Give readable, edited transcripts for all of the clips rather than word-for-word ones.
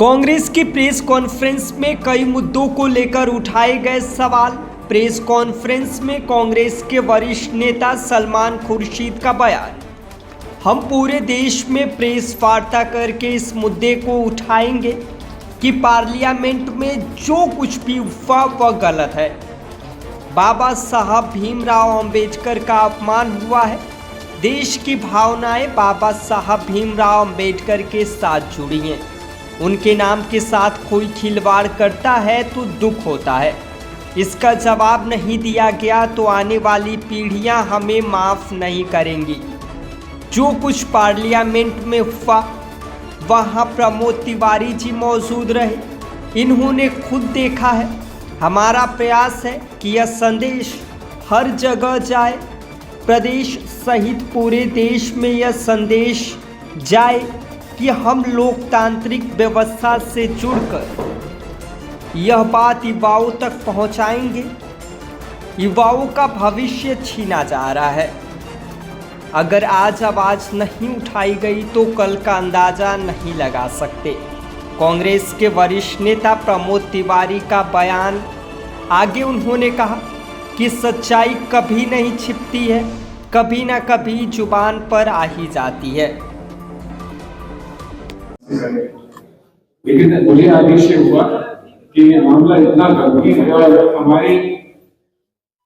कांग्रेस की press conference में कई मुद्दों को लेकर उठाए गए सवाल। प्रेस कॉन्फ्रेंस में कांग्रेस के वरिष्ठ नेता सलमान खुर्शीद का बयान। हम पूरे देश में प्रेस वार्ता करके इस मुद्दे को उठाएंगे कि पार्लियामेंट में जो कुछ भी हुआ वह गलत है। बाबा साहब भीमराव अंबेडकर का अपमान हुआ है। देश की भावनाएं बाबा साहब भीमराव अंबेडकर के साथ जुड़ी हैं। उनके नाम के साथ कोई खिलवाड़ करता है तो दुख होता है। इसका जवाब नहीं दिया गया तो आने वाली पीढ़ियां हमें माफ़ नहीं करेंगी। जो कुछ पार्लियामेंट में हुआ वहां प्रमोद तिवारी जी मौजूद रहे, इन्होंने खुद देखा है। हमारा प्रयास है कि यह संदेश हर जगह जाए, प्रदेश सहित पूरे देश में यह संदेश जाए कि हम लोकतांत्रिक व्यवस्था से जुड़कर यह बात युवाओं तक पहुंचाएंगे। युवाओं का भविष्य छीना जा रहा है। अगर आज आवाज़ नहीं उठाई गई तो कल का अंदाज़ा नहीं लगा सकते। कांग्रेस के वरिष्ठ नेता प्रमोद तिवारी का बयान। आगे उन्होंने कहा कि सच्चाई कभी नहीं छिपती है, कभी ना कभी जुबान पर आ ही जाती है। लेकिन मुझे आदेश हुआ कि ये मामला इतना गंभीर है और हमारे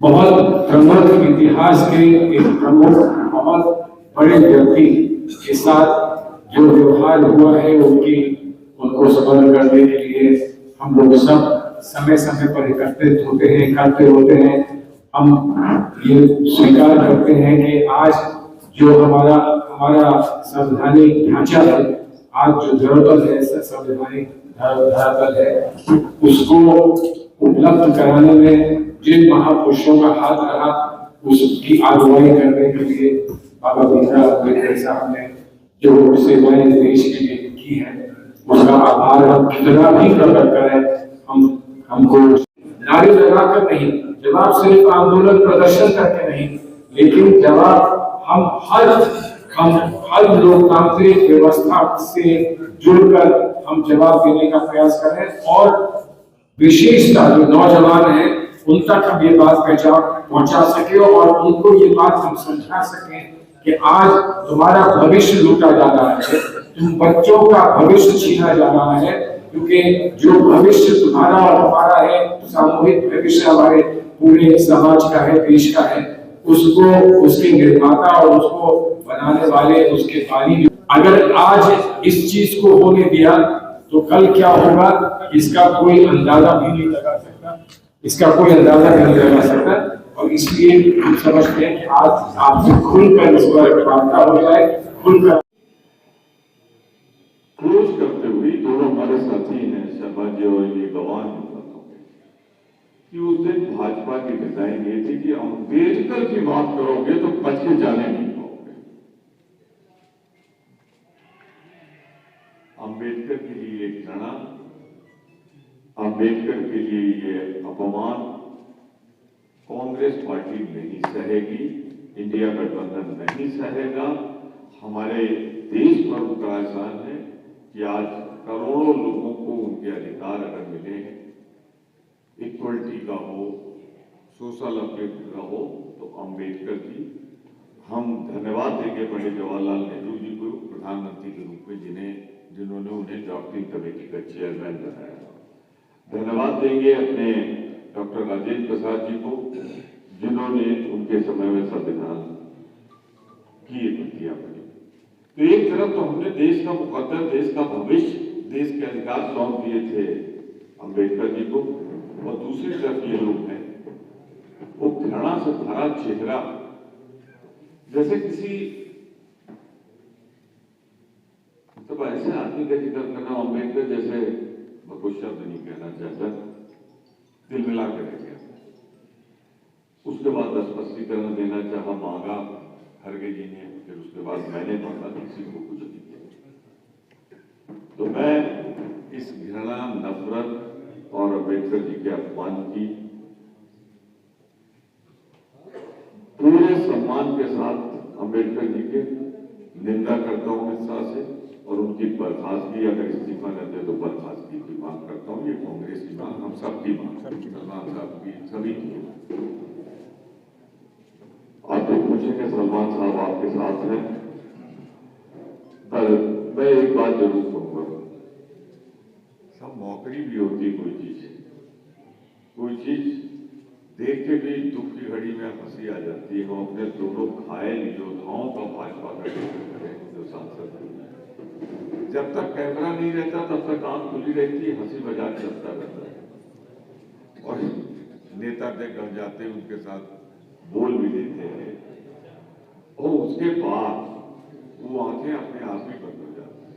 बहुत प्रमुख इतिहास के एक प्रमुख बहुत बड़े व्यक्ति के साथ जो व्यवहार हुआ है उनको स्मरण करने के लिए हम लोग सब समय समय पर एकत्रित होते हैं, करते होते हैं। हम ये स्वीकार करते हैं कि आज जो हमारा संवैधानिक ढांचा है, आज जो धरातल है, संवैधानिक धरातल है, उसको उपलब्ध कराने में जिन महापुरुषों का हाथ रहा उसकी अगुवाई करने के लिए बाबा भीमराव अम्बेडकर साहब ने जो सेवाएं देश के लिए की है, उसका आभार हम कितना भी प्रकट करें। हमको नारे लगाकर नहीं, जवाब सिर्फ आंदोलन प्रदर्शन करके नहीं, लेकिन जवाब हम हर लोकतांत्रिक व्यवस्था से जुड़कर हम जवाब देने का प्रयास करें और विशेषता जो नौजवान हैं उन तक हम ये बात पहुंचा सके और उनको ये बात हम समझा सकें कि आज तुम्हारा भविष्य लूटा जा रहा है, तुम बच्चों का भविष्य छीना जा रहा है, क्योंकि जो भविष्य तुम्हारा और हमारा है, सामूहिक भविष्य हमारे पूरे समाज का है, देश का है, उसको उसके निर्माता और उसको बनाने वाले उसके बानी अगर आज इस चीज को होने दिया तो कल क्या होगा इसका कोई अंदाजा भी नहीं लगा सकता। और इसलिए हम समझते हैं कि आज आपसे खुलकर इस पर वार्ता हो जाए, खुलकर क्लोज करते हुए दोनों हमारे साथी हैं शर्मा जी और ये गवाह हैं कि उस दिन भाजपा की डिजाइन ये थी कि अम्बेडकर की बात करोगे तो बच के जाने नहीं पाओगे। अम्बेडकर के लिए ये घृणा, अम्बेडकर के लिए ये अपमान कांग्रेस पार्टी नहीं सहेगी, इंडिया गठबंधन नहीं सहेगा। हमारे देश पर उनका एहसान है कि आज करोड़ों लोगों को उनके अधिकार अगर मिले हैं, इक्वलिटी का हो, सोशल अपलिफ्ट का हो, तो अम्बेडकर जी हम धन्यवाद देंगे पंडित जवाहरलाल नेहरू जी को प्रधानमंत्री के रूप में जिन्होंने उन्हें ड्राफ्टिंग कमेटी का चेयरमैन बनाया। धन्यवाद देंगे अपने डॉक्टर राजेंद्र प्रसाद जी को जिन्होंने उनके समय में संविधान की एक प्रतिया बनी। तो एक तरफ तो हमने देश का मुकद्दर, देश का भविष्य, देश के अधिकार सौंप दिए थे अम्बेडकर जी को, और दूसरी तरफ ये लोग हैं वो घृणा से भरा चेहरा, जैसे किसी तो ऐसे आदमी का जिक्र करना अम्बेडकर जैसे मैं कुछ शब्द नहीं कहना चाहता, दिल मिला कर रह गया। उसके बाद स्पष्टीकरण देना चाहा, मांगा खड़गे जी ने, फिर उसके बाद मैंने मांगा, किसी को कुछ नहीं किया। तो मैं इस घृणा, नफरत और अम्बेडकर जी के अपमान की पूरे सम्मान के साथ अम्बेडकर जी के निंदा करता हूं हिंसा से और उनकी बर्खास्तगी, अगर इस्तीफा न दे तो बर्खास्तगी की मांग करता हूं। ये कांग्रेस की मांग, हम सबकी मांग, सलमान साहब की, सभी की। आप तो पूछेंगे सलमान साहब आपके साथ हैं, पर मैं एक बात जरूर कहूंगा, सब मौकरी भी होती है। कोई चीज देख के भी दुख की घड़ी में हंसी आ जाती है। हम अपने दोनों घायल योद्धाओं का भाजपा का करें जो सांसद हैं। जब तक कैमरा नहीं रहता तब तक आंख खुली रहती है, हंसी मजाक चलता रहता है और नेता देख कर जाते हैं, उनके साथ बोल भी लेते हैं और उसके बाद वो आंखें अपने आप ही बंद हो जाती हैं।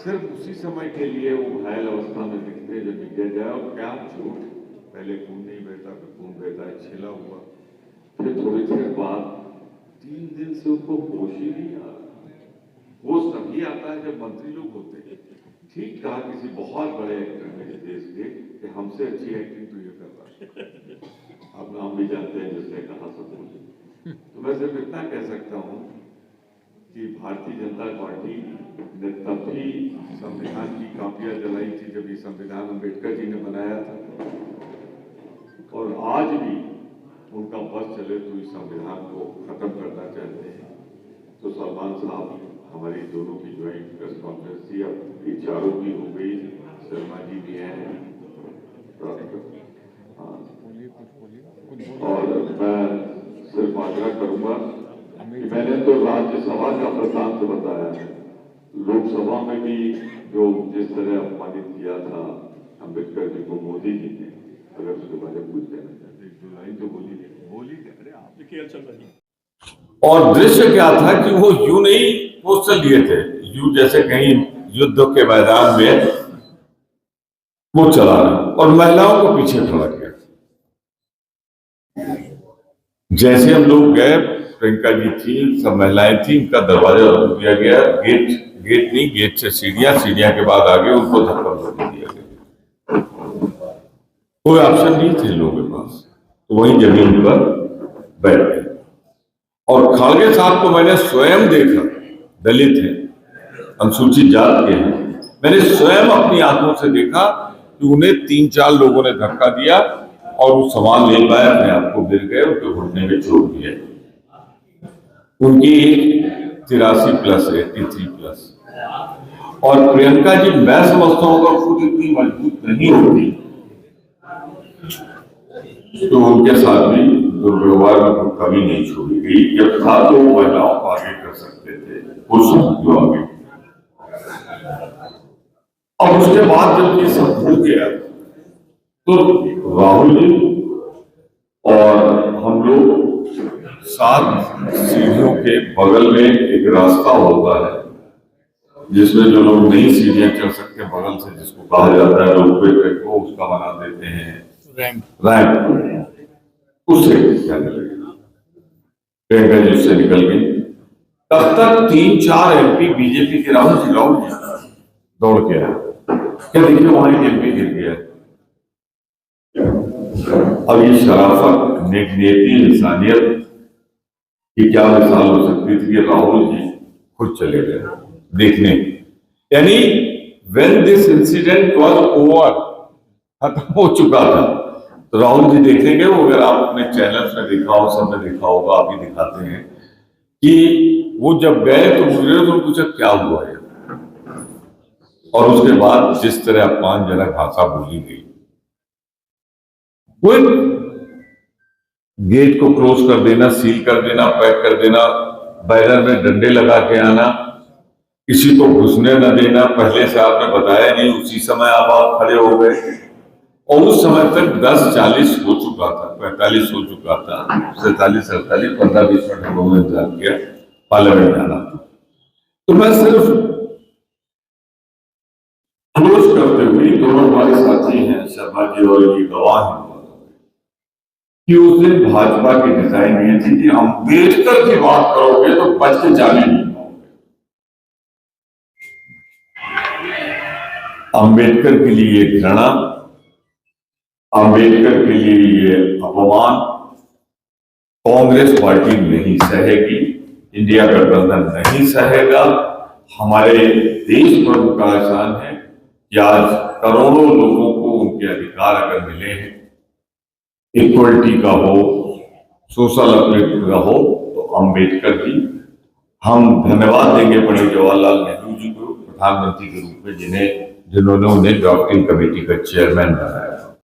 सिर्फ उसी समय के लिए वो घायल अवस्था में दिखते हैं जब गिर जाए। और क्या झूठ, पहले खून नहीं बहता, फिर खून बहता है, छीला हुआ, फिर थोड़ी देर बाद 3 दिन से उनको होश ही नहीं आ रहा। वो तभी आता है जब मंत्री लोग होते हैं। ठीक कहा किसी बहुत बड़े एक्टर ने देश के कि हमसे अच्छी एक्टिंग तो ये कर रहा है। आप नाम भी जानते हैं जिसने कहा सब मुझे। तो मैं सिर्फ इतना कह सकता हूँ कि भारतीय जनता पार्टी ने तब भी संविधान की कापियां जलाई थी जब ये संविधान अम्बेडकर जी ने बनाया था, और आज भी उनका बस चले तो इस संविधान को खत्म करना चाहते हैं। तो सलमान साहब, हमारी दोनों की ज्वाइंट प्रेस कॉन्फ्रेंस थी, अब ये चारों की हो गई, शर्मा जी भी हैं, और मैं सिर्फ आग्रह करूंगा कि मैंने तो राज्यसभा का वृत्तांत बताया है, लोकसभा में भी जो जिस तरह अपमानित किया था अम्बेडकर जी को मोदी जी ने, अगर उसके बारे में कुछ कहना चाहते हैं, 2 लाइन तो बोली अरे आप खेल चल रही है। और दृश्य क्या था कि वो यूं नहीं पोस्टर लिए थे, यूं जैसे कहीं युद्ध के मैदान में वो चला रहा और महिलाओं को पीछे खड़ा किया। जैसे हम लोग गए, प्रियंका जी थी, सब महिलाएं थी, उनका दरवाजा रोक दिया गया, गेट नहीं, गेट से सीढ़ियां के बाद आगे उनको धक्का दिया गया। कोई ऑप्शन नहीं थे लोगों के पास, तो वहीं जमीन पर बैठ गए। और खड़गे साहब को मैंने स्वयं देखा, दलित हैं, अनुसूचित जात के हैं, मैंने स्वयं अपनी आंखों से देखा कि उन्हें 3-4 लोगों ने धक्का दिया और वो सामान ले पाया, अपने आप को गिर गए, उनके घुटने में चोट दिया। उनकी 83 प्लस है, 83 प्लस। और प्रियंका जी, मैं समझता हूँ अगर खुद इतनी मजबूत नहीं होती तो उनके साथ भी दुर्व्यवहार में कोई कमी नहीं छोड़ी गई। जब था तो वो महिलाओं को आगे कर सकते थे, पुरुष जो आगे। और उसके बाद जब ये सब हो गया तो राहुल जी और हम लोग 7 सीढ़ियों के बगल में एक रास्ता होता है जिसमें जो लोग नई सीढ़ियां चढ़ सकते हैं, बगल से जिसको कहा जाता है रोपवे ट्रैक को, उसका बना देते हैं रैंप, उससे जाने लगे। प्रियंका जी उससे निकल गई। तब तक 3-4 एमपी बीजेपी के राहुल जी दौड़ के आए, क्या देखिए वहां एक एमपी गिर गया। अब ये शराफत, नेकनीयती, इंसानियत की क्या मिसाल हो सकती थी कि राहुल जी खुद चले गए देखने। यानी when this incident was over, खत्म हो चुका था, तो राहुल जी देखने गए। अगर आप अपने चैनल्स में देखा हो, सब में देखा होगा, आप भी दिखाते हैं कि वो जब गए तो मुझे तो पूछा क्या हुआ है, और उसके बाद जिस तरह अपमानजनक भाषा बोली गई, कोई गेट को क्लोज कर देना, सील कर देना, पैक कर देना, बैनर में डंडे लगा के आना, किसी को घुसने न देना, पहले से आपने बताया नहीं, उसी समय आप खड़े हो गए। और उस समय तक 10:40 हो चुका था, 45 हो चुका था, 47, 48, 15-20 मिनट हम लोगों ने इंतजार किया, पार्लियामेंट जाना। तो मैं सिर्फ क्लोज करते हुए, दोनों हमारे साथी हैं शर्मा जी और ये गवाह हैं कि उस दिन भाजपा की डिजाइन ये थी कि अम्बेडकर की बात करोगे तो बच के जाने नहीं पाओगे। अम्बेडकर के लिए ये घृणा, अम्बेडकर के लिए ये अपमान कांग्रेस पार्टी नहीं सहेगी, इंडिया गठबंधन नहीं सहेगा। हमारे देश पर उनका एहसान है कि आज करोड़ों लोगों को उनके अधिकार अगर मिले हैं, इक्वलिटी का हो, सोशल अपलिफ्ट का हो, तो अम्बेडकर जी, हम धन्यवाद देंगे पंडित जवाहरलाल नेहरू जी को प्रधानमंत्री के रूप में जिन्होंने उन्हें ड्राफ्टिंग कमेटी का चेयरमैन बनाया।